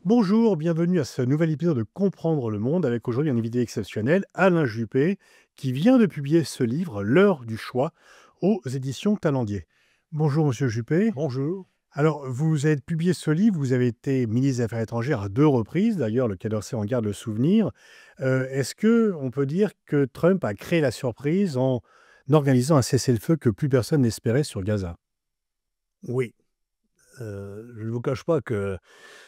Bonjour, bienvenue à ce nouvel épisode de Comprendre le monde avec aujourd'hui un invité exceptionnel, Alain Juppé, qui vient de publier ce livre, L'heure du choix, aux éditions Talendier. Bonjour Monsieur Juppé. Bonjour. Alors, vous avez publié ce livre, vous avez été ministre des Affaires étrangères à 2 reprises, d'ailleurs le Quai d'Orsay en garde le souvenir. Est-ce qu'on peut dire que Trump a créé la surprise en organisant un cessez-le-feu que plus personne n'espérait sur Gaza? Oui, je ne vous cache pas que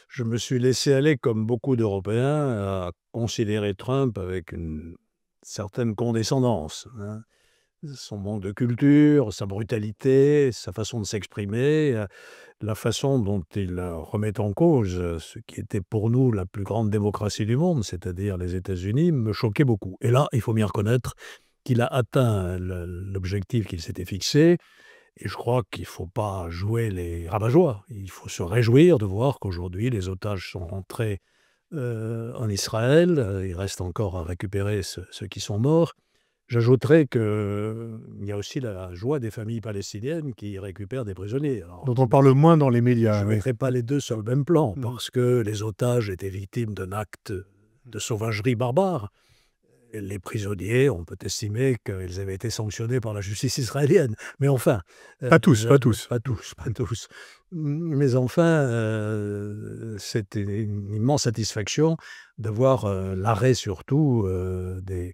je me suis laissé aller, comme beaucoup d'Européens, à considérer Trump avec une certaine condescendance, hein. Son manque de culture, sa brutalité, sa façon de s'exprimer, la façon dont il remet en cause ce qui était pour nous la plus grande démocratie du monde, c'est-à-dire les États-Unis, me choquait beaucoup. Et là, il faut bien reconnaître qu'il a atteint l'objectif qu'il s'était fixé. Et je crois qu'il ne faut pas jouer les rabat-joie. Il faut se réjouir de voir qu'aujourd'hui, les otages sont rentrés en Israël. Il reste encore à récupérer ceux qui sont morts. J'ajouterais qu'il y a aussi la joie des familles palestiniennes qui récupèrent des prisonniers. Alors, Dont on parle moins dans les je médias, ne oui. mettrai pas les deux sur le même plan, Mm. parce que les otages étaient victimes d'un acte de sauvagerie barbare. Les prisonniers, on peut estimer qu'ils avaient été sanctionnés par la justice israélienne. Mais enfin, Pas tous, pas tous. pas tous, pas tous. Mais enfin, c'est une immense satisfaction de voir l'arrêt surtout des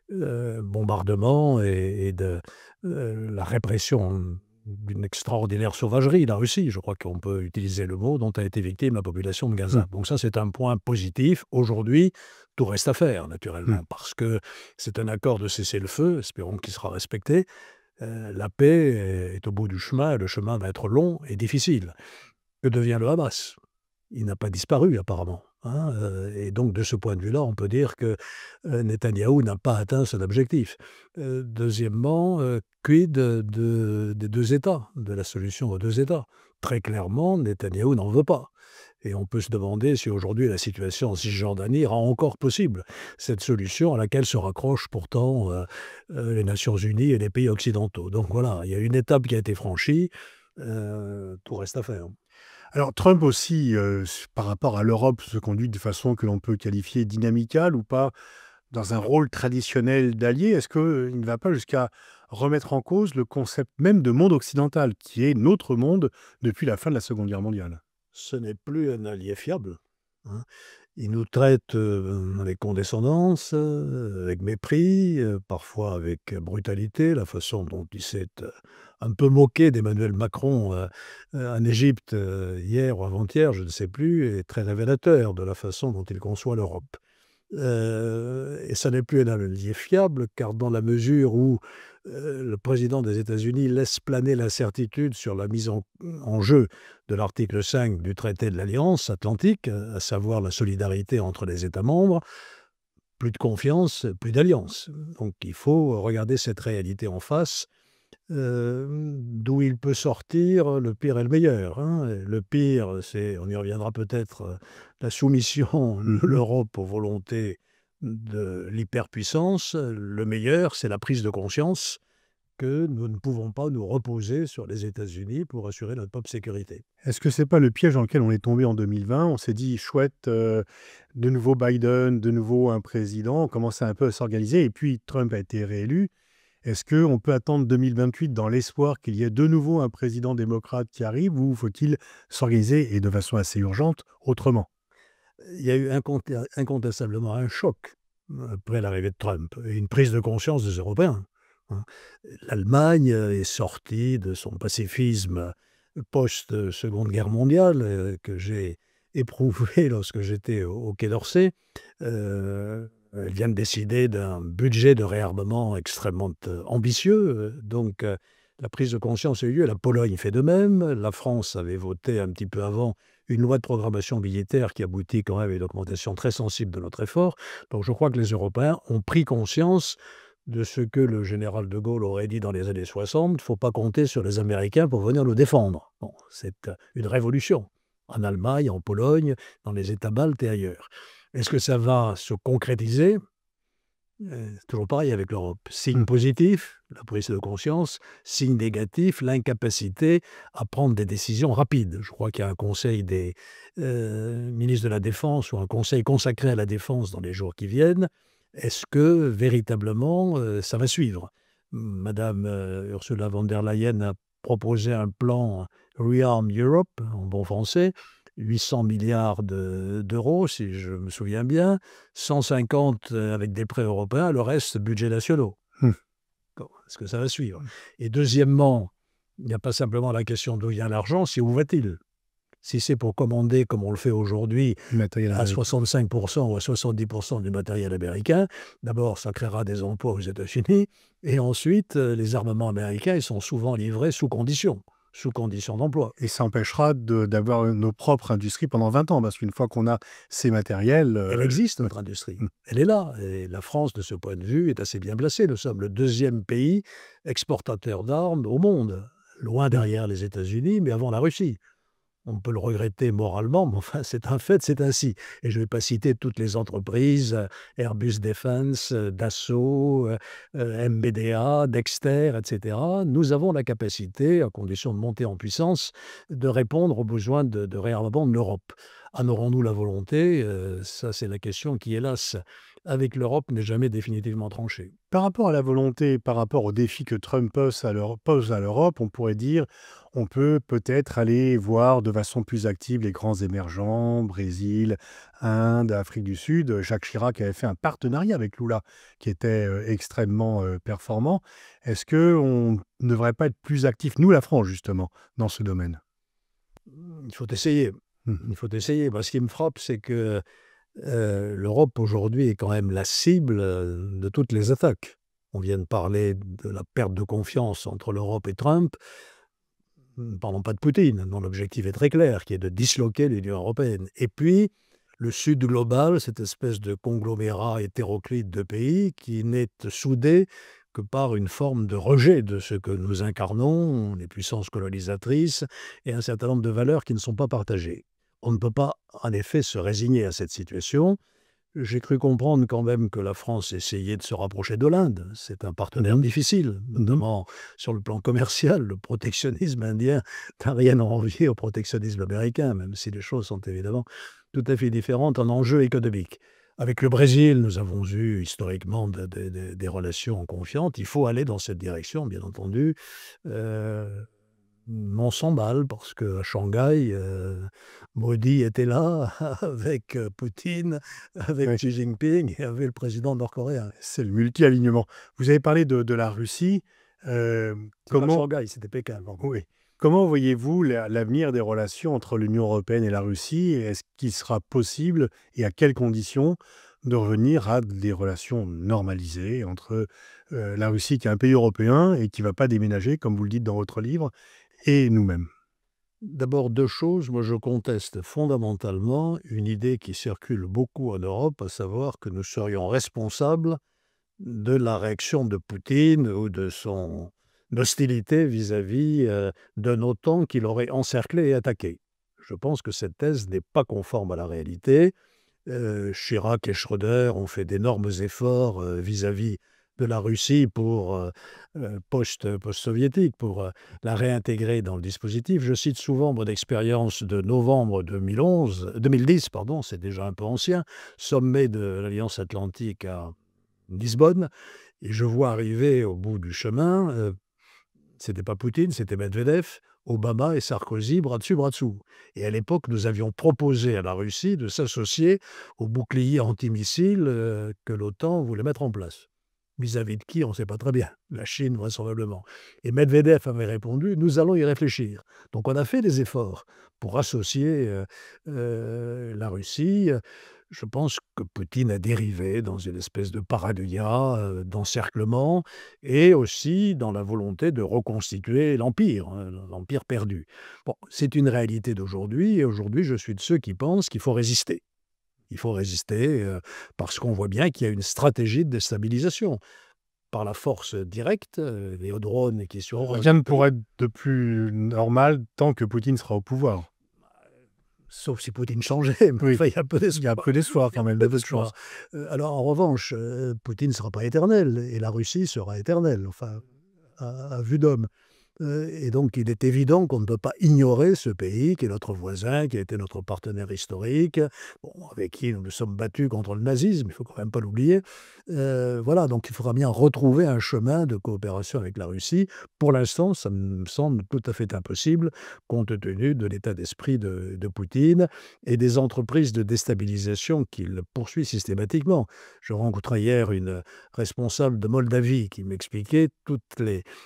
bombardements et de la répression d'une extraordinaire sauvagerie, là aussi, je crois qu'on peut utiliser le mot, dont a été victime la population de Mm. Gaza. Donc ça, c'est un point positif. Aujourd'hui, tout reste à faire, naturellement, Mm. parce que c'est un accord de cessez-le-feu, espérons qu'il sera respecté. La paix est au bout du chemin, et le chemin va être long et difficile. Que devient le Hamas? Il n'a pas disparu apparemment, hein, et donc de ce point de vue-là, on peut dire que, Netanyahou n'a pas atteint son objectif. Deuxièmement, quid des 2 États, de la solution aux 2 États? Très clairement, Netanyahou n'en veut pas, et on peut se demander si aujourd'hui la situation en Cisjordanie rend encore possible cette solution à laquelle se raccrochent pourtant, les Nations unies et les pays occidentaux. Donc voilà, il y a une étape qui a été franchie, tout reste à faire. Alors Trump aussi, par rapport à l'Europe, se conduit de façon que l'on peut qualifier d'inamicale ou pas, dans un rôle traditionnel d'allié. Est-ce qu'il ne va pas jusqu'à remettre en cause le concept même de monde occidental, qui est notre monde depuis la fin de la Seconde Guerre mondiale? Ce n'est plus un allié fiable, hein. Il nous traite, avec condescendance, avec mépris, parfois avec brutalité. La façon dont il s'est, un peu moqué d'Emmanuel Macron, en Égypte, hier ou avant-hier, je ne sais plus, est très révélateur de la façon dont il conçoit l'Europe. Et ça n'est plus un allié fiable, car dans la mesure où, le président des États-Unis laisse planer l'incertitude sur la mise en jeu de l'article 5 du traité de l'Alliance atlantique, à savoir la solidarité entre les États membres, plus de confiance, plus d'alliance. Donc il faut regarder cette réalité en face, d'où il peut sortir le pire et le meilleur, hein. Le pire, c'est, on y reviendra peut-être, la soumission de Mmh. l'Europe aux volontés de l'hyperpuissance. Le meilleur, c'est la prise de conscience que nous ne pouvons pas nous reposer sur les États-Unis pour assurer notre propre sécurité. Est-ce que c'est pas le piège dans lequel on est tombé en 2020? On s'est dit: «Chouette, de nouveau Biden, de nouveau un président». On commençait un peu à s'organiser et puis Trump a été réélu. Est-ce qu'on peut attendre 2028 dans l'espoir qu'il y ait de nouveau un président démocrate qui arrive ou faut-il s'organiser et de façon assez urgente autrement? Il y a eu incontestablement un choc, après l'arrivée de Trump et une prise de conscience des Européens, hein. L'Allemagne, est sortie de son pacifisme post-Seconde Guerre mondiale, que j'ai éprouvé lorsque j'étais au Quai d'Orsay. Elle vient de décider d'un budget de réarmement extrêmement, ambitieux, la prise de conscience a eu lieu. La Pologne fait de même. La France avait voté un petit peu avant une loi de programmation militaire qui aboutit quand même à une augmentation très sensible de notre effort. Donc je crois que les Européens ont pris conscience de ce que le général de Gaulle aurait dit dans les années 60: «Il ne faut pas compter sur les Américains pour venir nous défendre». Bon, c'est, une révolution, en Allemagne, en Pologne, dans les États baltes et ailleurs. Est-ce que ça va se concrétiser? C'est toujours pareil avec l'Europe. Signe positif, la prise de conscience. Signe négatif, l'incapacité à prendre des décisions rapides. Je crois qu'il y a un conseil des ministres de la Défense ou un conseil consacré à la défense dans les jours qui viennent. Est-ce que véritablement ça va suivre? Madame Ursula von der Leyen a proposé un plan Rearm Europe, en bon français, 800 milliards d'euros, si je me souviens bien, 150 avec des prêts européens, le reste budgets nationaux. Mmh. Est-ce que ça va suivre? Et deuxièmement, il n'y a pas simplement la question d'où vient l'argent, c'est où va-t-il? Si c'est pour commander, comme on le fait aujourd'hui, Matériel à américain. 65% ou à 70% du matériel américain, d'abord, ça créera des emplois aux États-Unis, et ensuite, les armements américains, ils sont souvent livrés sous conditions d'emploi. Et ça empêchera d'avoir nos propres industries pendant 20 ans, parce qu'une fois qu'on a ces matériels, Elle existe, ouais. notre industrie. Mmh. Elle est là. Et la France, de ce point de vue, est assez bien placée. Nous sommes le 2e pays exportateur d'armes au monde, loin Mmh. derrière les États-Unis, mais avant la Russie. On peut le regretter moralement, mais enfin, c'est un fait, c'est ainsi. Et je ne vais pas citer toutes les entreprises, Airbus Defence, Dassault, MBDA, Dexter, etc. Nous avons la capacité, à condition de monter en puissance, de répondre aux besoins de réarmement de l'Europe. En aurons-nous la volonté? Ça, c'est la question qui, hélas, avec l'Europe, n'est jamais définitivement tranchée. Par rapport à la volonté, par rapport aux défis que Trump pose à l'Europe, on pourrait dire, on peut peut-être aller voir de façon plus active les grands émergents, Brésil, Inde, Afrique du Sud. Jacques Chirac avait fait un partenariat avec Lula qui était extrêmement performant. Est-ce qu'on ne devrait pas être plus actif, nous la France justement, dans ce domaine? Il faut essayer. Mmh. Il faut essayer. Moi, ce qui me frappe, c'est que l'Europe aujourd'hui est quand même la cible de toutes les attaques. On vient de parler de la perte de confiance entre l'Europe et Trump. Ne parlons pas de Poutine, dont l'objectif est très clair, qui est de disloquer l'Union européenne. Et puis, le Sud global, cette espèce de conglomérat hétéroclite de pays qui n'est soudé que par une forme de rejet de ce que nous incarnons, les puissances colonisatrices, et un certain nombre de valeurs qui ne sont pas partagées. On ne peut pas, en effet, se résigner à cette situation. J'ai cru comprendre quand même que la France essayait de se rapprocher de l'Inde. C'est un partenaire Mmh. difficile, Mmh. notamment sur le plan commercial. Le protectionnisme indien n'a rien à envier au protectionnisme américain, même si les choses sont évidemment tout à fait différentes en enjeux économiques. Avec le Brésil, nous avons eu historiquement des relations confiantes. Il faut aller dans cette direction, bien entendu. On s'emballe parce qu'à Shanghai, Modi était là avec Poutine, avec Oui, Xi Jinping et avec le président nord-coréen. c'est le multi-alignement. Vous avez parlé de la Russie. C'est pas Comment Shanghai, c'était Pékin, pardon. Oui. Comment voyez-vous l'avenir des relations entre l'Union européenne et la Russie? Et est-ce qu'il sera possible, et à quelles conditions, de revenir à des relations normalisées entre la Russie, qui est un pays européen et qui ne va pas déménager, comme vous le dites dans votre livre, et nous-mêmes? D'abord 2 choses, moi je conteste fondamentalement une idée qui circule beaucoup en Europe, à savoir que nous serions responsables de la réaction de Poutine ou de son hostilité vis-à-vis, d'un OTAN qu'il aurait encerclé et attaqué. Je pense que cette thèse n'est pas conforme à la réalité. Chirac et Schröder ont fait d'énormes efforts, vis-à-vis de la Russie pour, post-soviétique, pour, la réintégrer dans le dispositif. Je cite souvent mon expérience de novembre 2010 pardon, c'est déjà un peu ancien, sommet de l'Alliance atlantique à Lisbonne, et je vois arriver au bout du chemin, c'était pas Poutine, c'était Medvedev, Obama et Sarkozy, bras dessus, bras dessous. Et à l'époque, nous avions proposé à la Russie de s'associer au bouclier antimissile que l'OTAN voulait mettre en place. Vis-à-vis de qui, on ne sait pas très bien. La Chine, vraisemblablement. Et Medvedev avait répondu, nous allons y réfléchir. Donc on a fait des efforts pour associer la Russie. Je pense que Poutine a dérivé dans une espèce de paranoïa, d'encerclement, et aussi dans la volonté de reconstituer l'empire, hein, l'empire perdu. Bon, c'est une réalité d'aujourd'hui, et aujourd'hui, je suis de ceux qui pensent qu'il faut résister. Il faut résister parce qu'on voit bien qu'il y a une stratégie de déstabilisation par la force directe, les drones qui survolent Rien ne le pays. pourra être de plus normal tant que Poutine sera au pouvoir. sauf si Poutine changeait, mais Oui, enfin, il y a peu il y a un d'espoir. peu d'espoir Il y quand a même, peu de peu de d'espoir. chance. Alors en revanche, Poutine ne sera pas éternel et la Russie sera éternelle, enfin, à vue d'homme. Et donc, il est évident qu'on ne peut pas ignorer ce pays qui est notre voisin, qui a été notre partenaire historique, bon, avec qui nous nous sommes battus contre le nazisme, il ne faut quand même pas l'oublier. Voilà, donc il faudra bien retrouver un chemin de coopération avec la Russie. Pour l'instant, ça me semble tout à fait impossible, compte tenu de l'état d'esprit de Poutine et des entreprises de déstabilisation qu'il poursuit systématiquement. Je rencontrais hier une responsable de Moldavie qui m'expliquait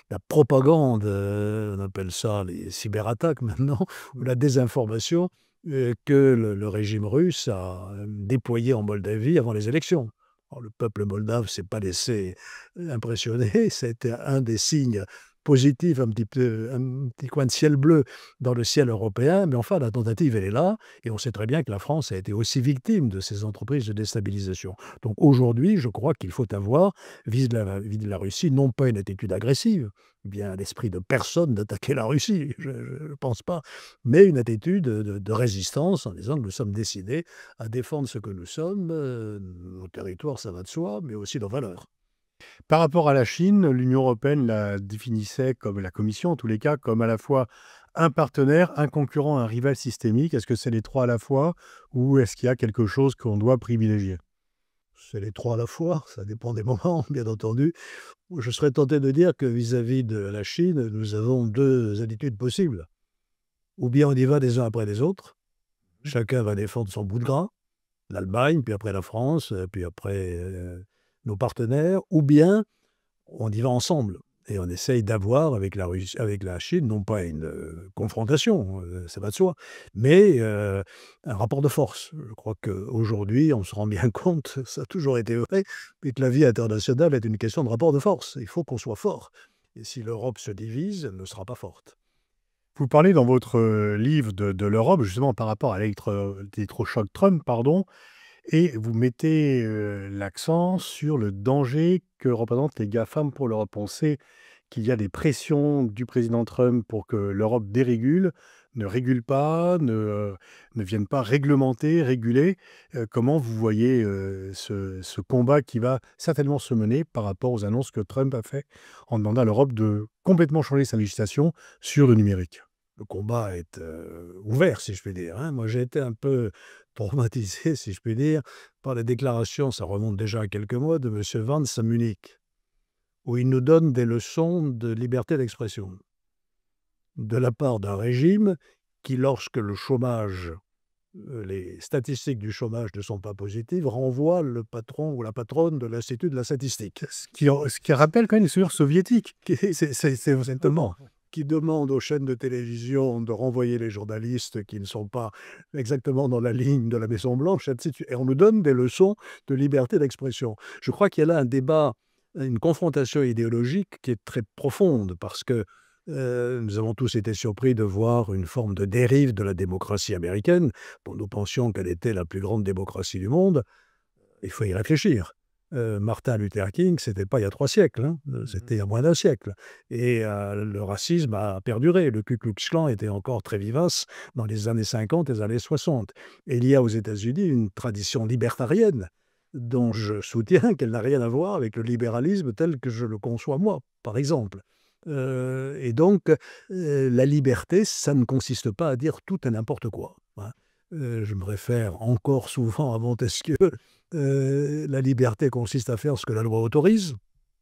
la propagande, on appelle ça les cyberattaques maintenant, ou la désinformation que le régime russe a déployée en Moldavie avant les élections. Alors, le peuple moldave ne s'est pas laissé impressionner, c'était un des signes positifs, un petit coin de ciel bleu dans le ciel européen, mais enfin la tentative elle est là, et on sait très bien que la France a été aussi victime de ces entreprises de déstabilisation. Donc aujourd'hui, je crois qu'il faut avoir, vis-à-vis de la Russie, non pas une attitude agressive, bien à l'esprit de personne d'attaquer la Russie, je ne pense pas, mais une attitude de résistance en disant que nous sommes décidés à défendre ce que nous sommes, nos territoires, ça va de soi, mais aussi nos valeurs. Par rapport à la Chine, l'Union européenne la définissait comme la Commission, en tous les cas, comme à la fois un partenaire, un concurrent, un rival systémique. Est-ce que c'est les 3 à la fois ou est-ce qu'il y a quelque chose qu'on doit privilégier? C'est les trois à la fois, ça dépend des moments, bien entendu. Je serais tenté de dire que vis-à-vis de la Chine, nous avons deux attitudes possibles. Ou bien on y va les uns après les autres, chacun va défendre son bout de gras, l'Allemagne, puis après la France, puis après nos partenaires, ou bien on y va ensemble et on essaye d'avoir avec la Russie, avec la Chine, non pas une confrontation, ça va de soi, mais un rapport de force. Je crois qu'aujourd'hui, on se rend bien compte, ça a toujours été vrai, mais que la vie internationale est une question de rapport de force. Il faut qu'on soit fort. Et si l'Europe se divise, elle ne sera pas forte. Vous parlez dans votre, livre de l'Europe, justement par rapport à l'électrochoc Trump, pardon, et vous mettez, l'accent sur le danger que représentent les GAFAM pour l'Europe. On sait qu'il y a des pressions du président Trump pour que l'Europe dérégule, ne régule pas, ne vienne pas réglementer, réguler. Comment vous voyez, ce combat qui va certainement se mener par rapport aux annonces que Trump a fait en demandant à l'Europe de complètement changer sa législation sur le numérique? Le combat est ouvert, si je puis dire, hein. Moi, j'ai été un peu traumatisé, si je puis dire, par les déclarations, ça remonte déjà à quelques mois, de M. Vance à Munich, où il nous donne des leçons de liberté d'expression, de la part d'un régime qui, lorsque le chômage, les statistiques du chômage ne sont pas positives, renvoie le patron ou la patronne de l'Institut de la statistique. Ce qui rappelle quand même les souvenirs soviétiques. C'est étonnant. Qui demande aux chaînes de télévision de renvoyer les journalistes qui ne sont pas exactement dans la ligne de la Maison Blanche, ainsi de suite. Et on nous donne des leçons de liberté d'expression. Je crois qu'il y a là un débat, une confrontation idéologique qui est très profonde parce que nous avons tous été surpris de voir une forme de dérive de la démocratie américaine, dont nous pensions qu'elle était la plus grande démocratie du monde. Il faut y réfléchir. Martin Luther King, c'était pas il y a 3 siècles, hein, c'était il y a moins d'un siècle et le racisme a perduré. Le Ku Klux Klan était encore très vivace dans les années 50 et les années 60 et il y a aux États-Unis une tradition libertarienne dont je soutiens qu'elle n'a rien à voir avec le libéralisme tel que je le conçois moi, par exemple. Et donc la liberté, ça ne consiste pas à dire tout et n'importe quoi, hein. Je me réfère encore souvent à Montesquieu. La liberté consiste à faire ce que la loi autorise,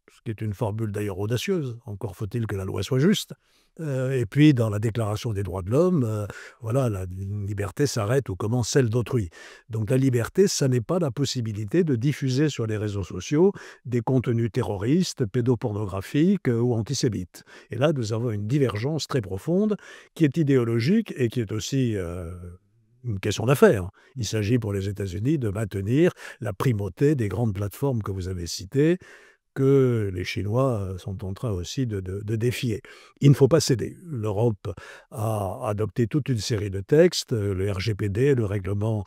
ce qui est une formule d'ailleurs audacieuse, encore faut-il que la loi soit juste. Et puis dans la Déclaration des droits de l'homme, voilà, la liberté s'arrête où commence celle d'autrui. Donc la liberté, ça n'est pas la possibilité de diffuser sur les réseaux sociaux des contenus terroristes, pédopornographiques ou antisémites. Et là, nous avons une divergence très profonde qui est idéologique et qui est aussi une question d'affaires. Il s'agit pour les États-Unis de maintenir la primauté des grandes plateformes que vous avez citées, que les Chinois sont en train aussi de défier. Il ne faut pas céder. L'Europe a adopté toute une série de textes, le RGPD, le règlement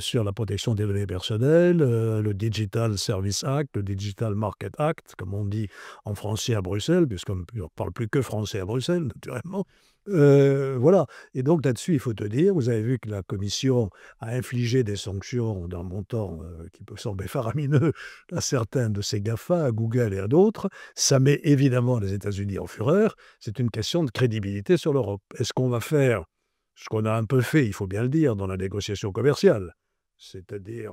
sur la protection des données personnelles, le Digital Service Act, le Digital Market Act, comme on dit en français à Bruxelles, puisqu'on ne parle plus que français à Bruxelles, naturellement. Voilà. Et donc là-dessus, il faut te dire, vous avez vu que la Commission a infligé des sanctions d'un montant qui peut sembler faramineux à certains de ces GAFA, à Google et à d'autres. Ça met évidemment les États-Unis en fureur. C'est une question de crédibilité sur l'Europe. Est-ce qu'on va faire ce qu'on a un peu fait, il faut bien le dire, dans la négociation commerciale? C'est-à-dire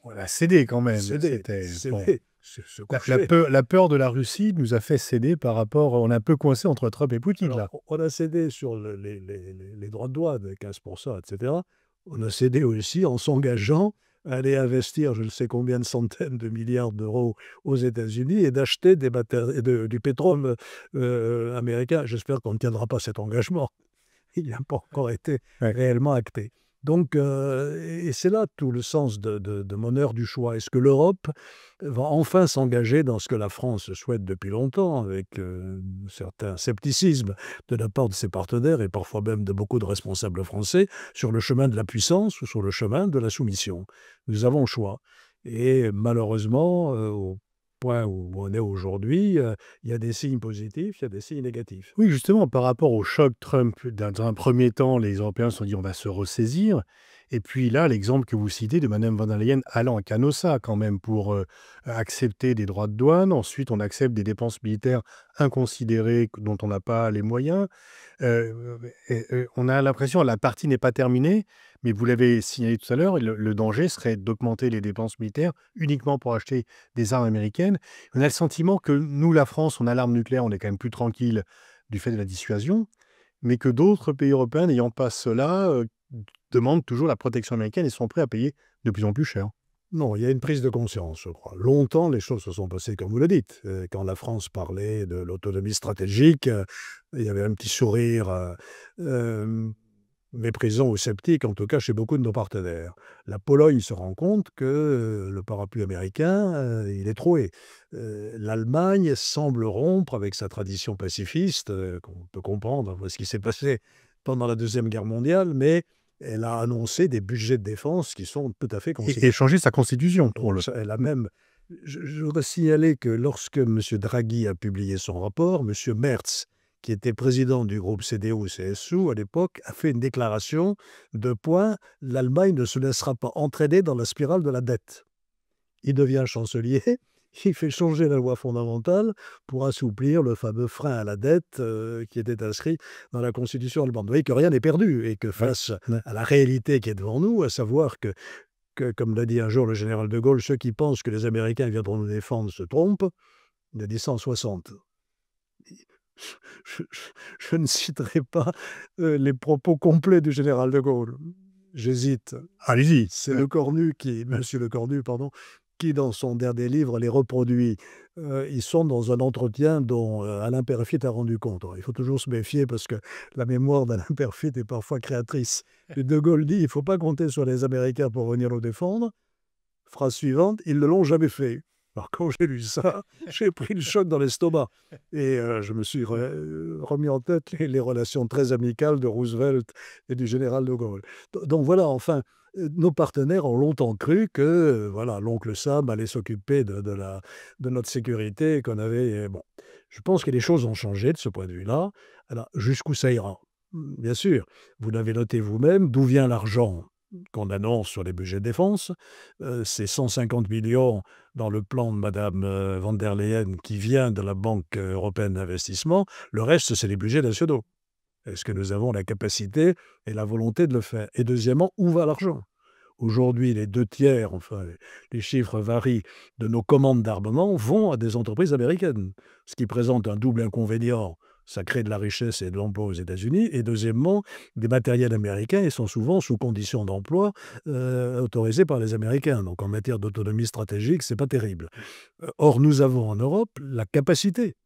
On a cédé quand même. céder, C'était bon. céder, se coucher. La peur de la Russie nous a fait céder par rapport. On est un peu coincé entre Trump et Poutine Alors, là. on a cédé sur les droits de douane, 15%, etc. On a cédé aussi en s'engageant à aller investir je ne sais combien de centaines de milliards d'euros aux États-Unis et d'acheter du pétrole américain. J'espère qu'on ne tiendra pas cet engagement. Il n'a pas encore été Ouais. réellement acté. Donc, et c'est là tout le sens de mon heure du choix. Est-ce que l'Europe va enfin s'engager dans ce que la France souhaite depuis longtemps, avec un certain scepticisme de la part de ses partenaires et parfois même de beaucoup de responsables français, sur le chemin de la puissance ou sur le chemin de la soumission? Nous avons le choix. Et malheureusement, au point où on est aujourd'hui, il y a des signes positifs, il y a des signes négatifs. Oui, justement, par rapport au choc Trump, dans un premier temps, les Européens se sont dit on va se ressaisir. Et puis là, l'exemple que vous citez de Mme von der Leyen allant à Canossa quand même pour accepter des droits de douane. Ensuite, on accepte des dépenses militaires inconsidérées dont on n'a pas les moyens. On a l'impression que la partie n'est pas terminée, mais vous l'avez signalé tout à l'heure, le danger serait d'augmenter les dépenses militaires uniquement pour acheter des armes américaines. On a le sentiment que nous, la France, on a l'arme nucléaire, on est quand même plus tranquille du fait de la dissuasion, mais que d'autres pays européens n'ayant pas cela demandent toujours la protection américaine et sont prêts à payer de plus en plus cher. Non, il y a une prise de conscience, je crois. Longtemps, les choses se sont passées comme vous le dites. Quand la France parlait de l'autonomie stratégique, il y avait un petit sourire euh, méprisant ou sceptique, en tout cas chez beaucoup de nos partenaires. La Pologne se rend compte que le parapluie américain, il est troué. L'Allemagne semble rompre avec sa tradition pacifiste, qu'on peut comprendre, ce qui s'est passé pendant la Deuxième Guerre mondiale, mais elle a annoncé des budgets de défense qui sont tout à fait Et considérables. changer sa constitution pour le. Elle a même. Je voudrais signaler que lorsque M. Draghi a publié son rapport, M. Merz, qui était président du groupe CDU-CSU à l'époque, a fait une déclaration de point: l'Allemagne ne se laissera pas entraîner dans la spirale de la dette. Il devient chancelier, il fait changer la loi fondamentale pour assouplir le fameux frein à la dette qui était inscrit dans la Constitution allemande. Vous voyez que rien n'est perdu et que Ouais, face ouais. à la réalité qui est devant nous, à savoir que, comme l'a dit un jour le général de Gaulle, ceux qui pensent que les Américains viendront nous défendre se trompent, il a dit 160. Je, je- je ne citerai pas les propos complets du général de Gaulle. J'hésite. Allez-y. C'est Ouais. Le Cornu Monsieur Le Cornu, pardon, qui dans son dernier livre les reproduit. Ils sont dans un entretien dont Alain Peyrefitte a rendu compte. Alors, il faut toujours se méfier parce que la mémoire d'Alain Peyrefitte est parfois créatrice. Et De Gaulle dit: il ne faut pas compter sur les Américains pour venir nous défendre. Phrase suivante: ils ne l'ont jamais fait. Alors, quand j'ai lu ça, j'ai pris le choc dans l'estomac. Et je me suis remis en tête les relations très amicales de Roosevelt et du général de Gaulle. Donc voilà, enfin, nos partenaires ont longtemps cru que voilà, l'oncle Sam allait s'occuper de notre sécurité, qu'on avait. Bon, je pense que les choses ont changé de ce point de vue-là. Alors, jusqu'où ça ira? Bien sûr, vous l'avez noté vous-même, d'où vient l'argent qu'on annonce sur les budgets de défense? C'est 150 millions dans le plan de Mme von der Leyen qui vient de la Banque européenne d'investissement. Le reste, c'est les budgets nationaux. Est-ce que nous avons la capacité et la volonté de le faire? Et deuxièmement, où va l'argent? Aujourd'hui, les 2 tiers, enfin, les chiffres varient, de nos commandes d'armement vont à des entreprises américaines, ce qui présente un double inconvénient. Ça crée de la richesse et de l'emploi aux États-Unis. Et deuxièmement, des matériels américains, ils sont souvent sous conditions d'emploi autorisées par les Américains. Donc en matière d'autonomie stratégique, c'est pas terrible. Or, nous avons en Europe la capacité,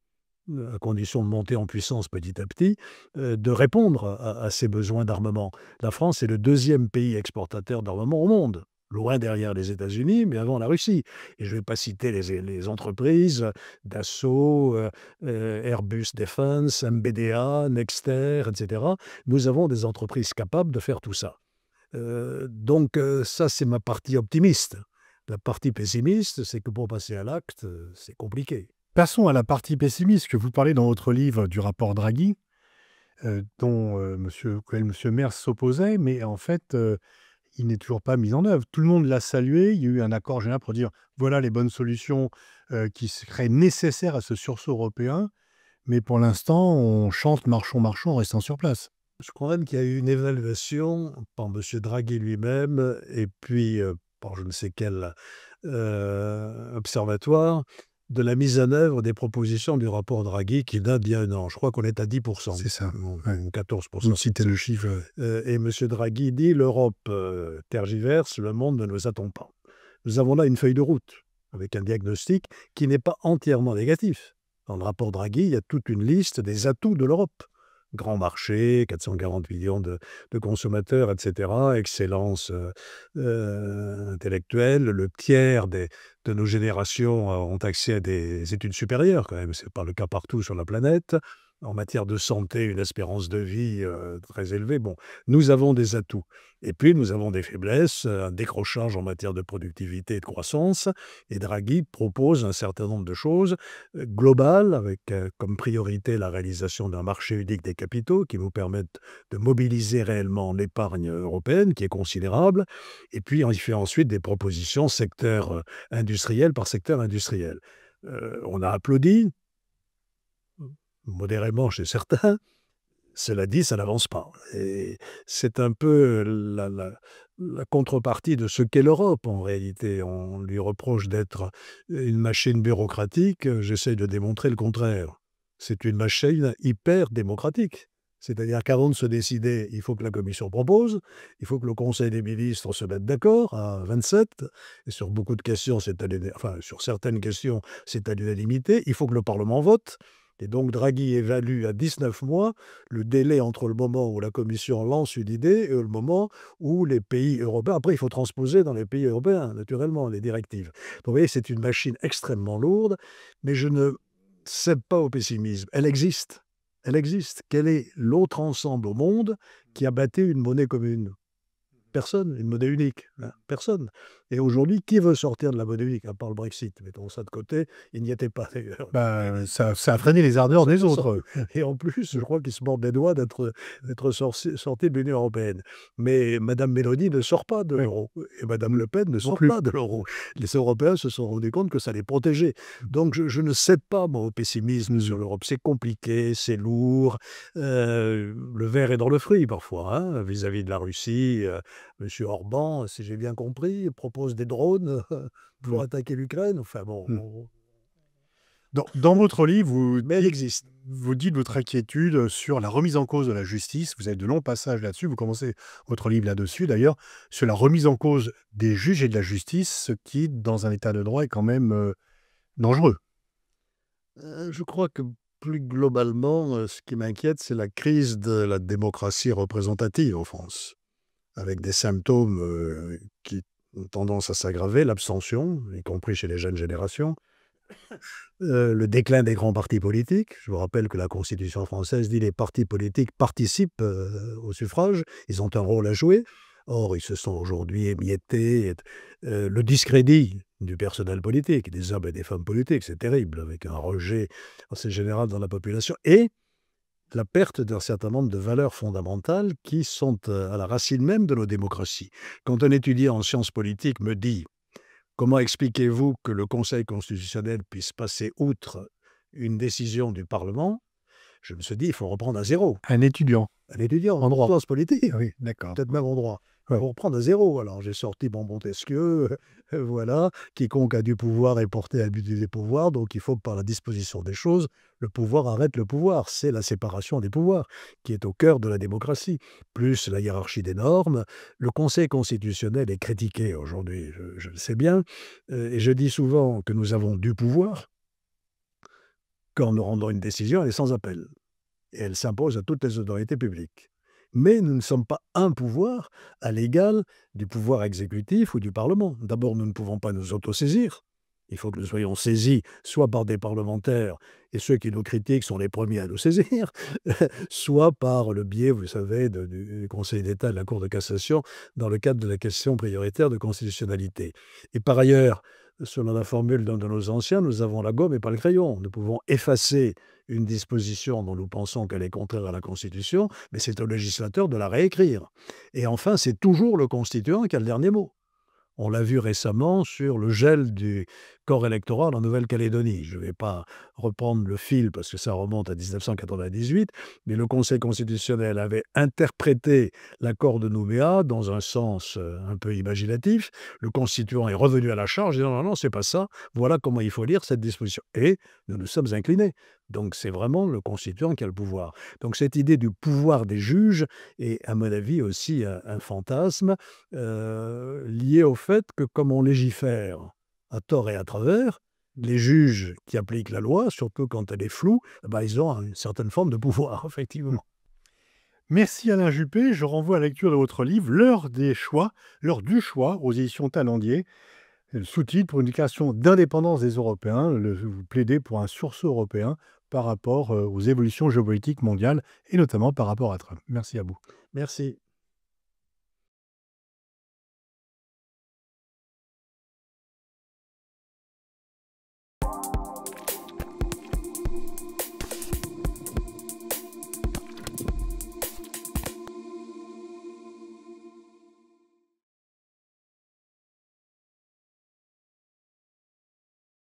à condition de monter en puissance petit à petit, de répondre à ces besoins d'armement. La France est le deuxième pays exportateur d'armement au monde, loin derrière les États-Unis, mais avant la Russie. Et je ne vais pas citer les entreprises, Dassault, Airbus Defense, MBDA, Nexter, etc. Nous avons des entreprises capables de faire tout ça. Donc ça, c'est ma partie optimiste. La partie pessimiste, c'est que pour passer à l'acte, c'est compliqué. Passons à la partie pessimiste que vous parlez dans votre livre du rapport Draghi. auquel monsieur Merz s'opposait, mais en fait, il n'est toujours pas mis en œuvre. Tout le monde l'a salué, il y a eu un accord général pour dire: «Voilà les bonnes solutions, qui seraient nécessaires à ce sursaut européen», mais pour l'instant, on chante «Marchons, marchons» en restant sur place. Je crois même qu'il y a eu une évaluation par monsieur Draghi lui-même et puis, par je ne sais quel, observatoire, de la mise en œuvre des propositions du rapport Draghi qui date d'il y a 1 an. Je crois qu'on est à 10 C'est ça, ouais. ou 14 Vous me citez le chiffre, et monsieur Draghi dit: «L'Europe, tergiverse, le monde ne nous attend pas». Nous avons là une feuille de route avec un diagnostic qui n'est pas entièrement négatif. Dans le rapport Draghi, il y a toute une liste des atouts de l'Europe. Grand marché, 440 millions de consommateurs, et cetera, excellence, intellectuelle. Le tiers de nos générations ont accès à des études supérieures quand même, c'est pas le cas partout sur la planète. En matière de santé, une espérance de vie, très élevée. Bon, nous avons des atouts et puis nous avons des faiblesses, un décrochage en matière de productivité et de croissance et Draghi propose un certain nombre de choses, globales avec, comme priorité la réalisation d'un marché unique des capitaux qui nous permette de mobiliser réellement l'épargne européenne qui est considérable et puis il fait ensuite des propositions secteur, industriel par secteur industriel. On a applaudi, modérément chez certains. Cela dit, ça n'avance pas et c'est un peu la contrepartie de ce qu'est l'Europe en réalité. On lui reproche d'être une machine bureaucratique, j'essaie de démontrer le contraire. C'est une machine hyper démocratique. C'est-à-dire qu'avant de se décider, il faut que la Commission propose, il faut que le Conseil des ministres se mette d'accord à 27 et sur beaucoup de questions, sur certaines questions, c'est à l'unanimité. Il faut que le Parlement vote et donc Draghi évalue à 19 mois le délai entre le moment où la Commission lance une idée et le moment où les pays européens après il faut transposer dans les pays européens, naturellement, les directives. Donc vous voyez, c'est une machine extrêmement lourde, mais je ne cède pas au pessimisme. Elle existe. Elle existe. Quel est l'autre ensemble au monde qui a bâti une monnaie commune? Personne, une monnaie unique, hein, personne. Et aujourd'hui, qui veut sortir de la monnaie unique, à part le Brexit? Mettons ça de côté, il n'y était pas d'ailleurs. bah, ça a freiné les ardeurs des autres. Et en plus, je crois qu'ils se mordent les doigts d'être sortis de l'Union européenne. Mais Madame Mélanie ne sort pas de Oui. l'euro et Madame Le Pen ne sort plus. pas de l'euro. Les Européens se sont rendus compte que ça les protégeait. Donc je ne cède pas, moi, au pessimisme sur l'Europe. C'est compliqué, c'est lourd. Le verre est dans le fruit parfois, hein, vis-à-vis de la Russie. Monsieur Orban, si j'ai bien compris, propose des drones pour Mmh. attaquer l'Ukraine. Enfin bon, Mmh. Dans votre livre, mais elle existe. vous dites votre inquiétude sur la remise en cause de la justice. Vous avez de longs passages là-dessus. Vous commencez votre livre là-dessus, d'ailleurs, sur la remise en cause des juges et de la justice, ce qui, dans un état de droit, est quand même, dangereux. Je crois que plus globalement, ce qui m'inquiète, c'est la crise de la démocratie représentative en France, avec des symptômes, qui ont tendance à s'aggraver, l'abstention, y compris chez les jeunes générations, le déclin des grands partis politiques. Je vous rappelle que la Constitution française dit: «Les partis politiques participent, au suffrage, ils ont un rôle à jouer». Or, ils se sont aujourd'hui émiettés le discrédit du personnel politique, des hommes et des femmes politiques, c'est terrible, avec un rejet assez général dans la population et la perte d'un certain nombre de valeurs fondamentales qui sont, à la racine même de nos démocraties. Quand un étudiant en sciences politiques me dit: «Comment expliquez-vous que le Conseil constitutionnel puisse passer outre une décision du Parlement?» Je me suis dit: «Il faut reprendre à zéro». Un étudiant. Un étudiant En droit. en sciences politiques, Oui, d'accord. peut-être même en droit. Ouais. Il faut reprendre à zéro. Alors j'ai sorti mon Montesquieu, voilà: «Quiconque a du pouvoir est porté à abuser des pouvoirs», donc il faut que par la disposition des choses, le pouvoir arrête le pouvoir. C'est la séparation des pouvoirs qui est au cœur de la démocratie, plus la hiérarchie des normes. Le Conseil constitutionnel est critiqué aujourd'hui, je le sais bien, et je dis souvent que nous avons du pouvoir. Quand nous rendons une décision, elle est sans appel et elle s'impose à toutes les autorités publiques. Mais nous ne sommes pas un pouvoir à l'égal du pouvoir exécutif ou du Parlement. D'abord, nous ne pouvons pas nous autosaisir. Il faut que nous soyons saisis soit par des parlementaires, et ceux qui nous critiquent sont les premiers à nous saisir, soit par le biais, vous savez, du Conseil d'État et de la Cour de cassation dans le cadre de la question prioritaire de constitutionnalité. Et par ailleurs, selon la formule d'un de nos anciens, nous avons la gomme et pas le crayon. Nous pouvons effacer une disposition dont nous pensons qu'elle est contraire à la Constitution, mais c'est au législateur de la réécrire. Et enfin, c'est toujours le constituant qui a le dernier mot. On l'a vu récemment sur le gel du corps électoral en Nouvelle-Calédonie. Je ne vais pas reprendre le fil parce que ça remonte à 1998, mais le Conseil constitutionnel avait interprété l'accord de Nouméa dans un sens un peu imaginatif. Le constituant est revenu à la charge et dit non, non, non, c'est pas ça. Voilà comment il faut lire cette disposition. Et nous nous sommes inclinés. Donc c'est vraiment le constituant qui a le pouvoir. Donc cette idée du pouvoir des juges est, à mon avis, aussi un fantasme lié au fait que comme on légifère à tort et à travers, les juges qui appliquent la loi, surtout quand elle est floue, ils ont une certaine forme de pouvoir, effectivement. Merci Alain Juppé. Je renvoie à la lecture de votre livre L'heure des choix, l'heure du choix aux éditions Talandier. Le sous-titre pour une déclaration d'indépendance des Européens. Vous plaidez pour un sursaut européen par rapport aux évolutions géopolitiques mondiales et notamment par rapport à Trump. Merci à vous. Merci.